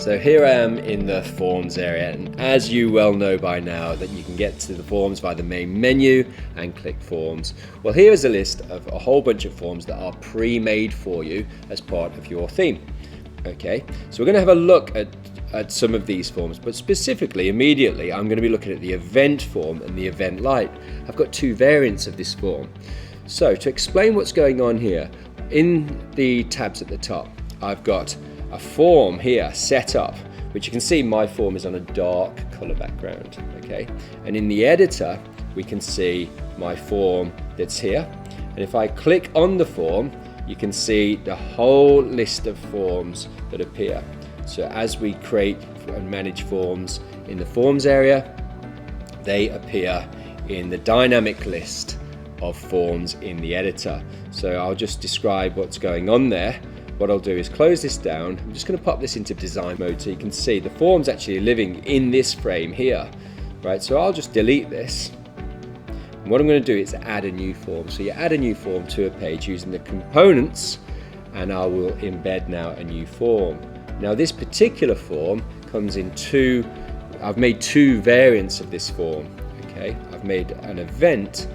So here I am in the forms area, and as you well know by now that you can get to the forms via the main menu and click forms. Well, here is a list of a whole bunch of forms that are pre-made for you as part of your theme. Okay, so we're going to have a look at some of these forms, but specifically, immediately, I'm going to be looking at the event form and the event light. I've got two variants of this form. So to explain what's going on here, in the tabs at the top, I've got a form here set up, which you can see my form is on a dark color background, okay? And in the editor, we can see my form that's here. And if I click on the form, you can see the whole list of forms that appear. So as we create and manage forms in the forms area, they appear in the dynamic list of forms in the editor. So I'll just describe what's going on there. What I'll do is close this down. I'm just going to pop this into design mode so you can see the form's actually living in this frame here, right? So I'll just delete this. And what I'm going to do is add a new form. So you add a new form to a page using the components, and I will embed now a new form. Now this particular form comes in I've made two variants of this form, okay? I've made an event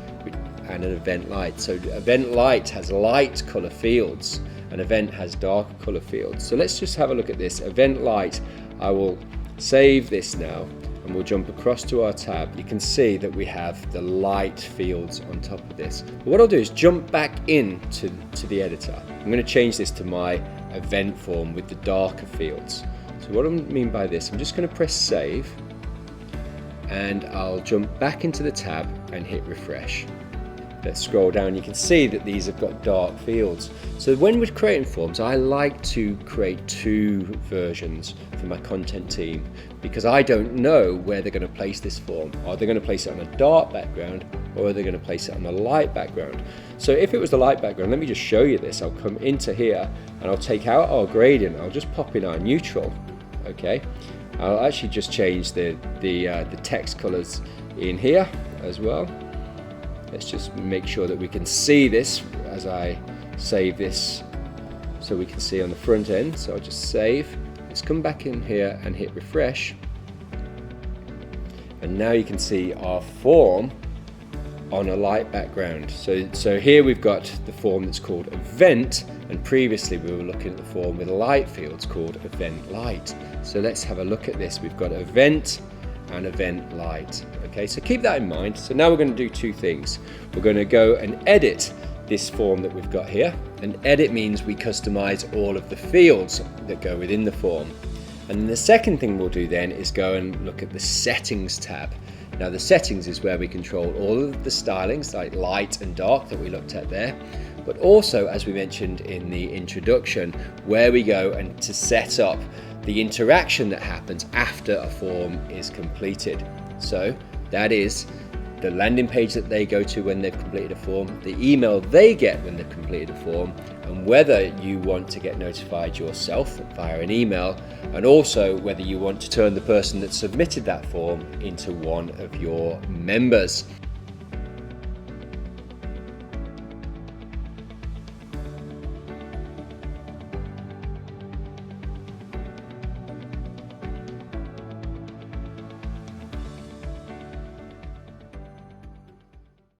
and an event light. So event light has light color fields, and event has dark color fields. So let's just have a look at this. Event light, I will save this now, and we'll jump across to our tab. You can see that we have the light fields on top of this. But what I'll do is jump back into the editor. I'm going to change this to my event form with the darker fields. So what I mean by this, I'm just going to press save, and I'll jump back into the tab and hit refresh. Let's scroll down. You can see that these have got dark fields. So when we're creating forms, I like to create two versions for my content team, because I don't know where they're going to place this form. Are they going to place it on a dark background, or are they going to place it on a light background? So if it was the light background, let me just show you this. I'll come into here and I'll take out our gradient. I'll just pop in our neutral. Okay, I'll actually just change the text colors in here as well. Let's just make sure that we can see this as I save this, so we can see on the front end. So I'll just save. Let's come back in here and hit refresh. And now you can see our form on a light background. So here we've got the form that's called event, and previously we were looking at the form with light fields called event light. So let's have a look at this. We've got event and event light. Okay, so keep that in mind. So now we're going to do two things. We're going to go and edit this form that we've got here, and edit means we customize all of the fields that go within the form. And the second thing we'll do then is go and look at the settings tab. Now the settings is where we control all of the stylings like light and dark that we looked at there, but also, as we mentioned in the introduction, where we go and to set up the interaction that happens after a form is completed. So that is the landing page that they go to when they've completed a form, the email they get when they've completed a form, and whether you want to get notified yourself via an email, and also whether you want to turn the person that submitted that form into one of your members.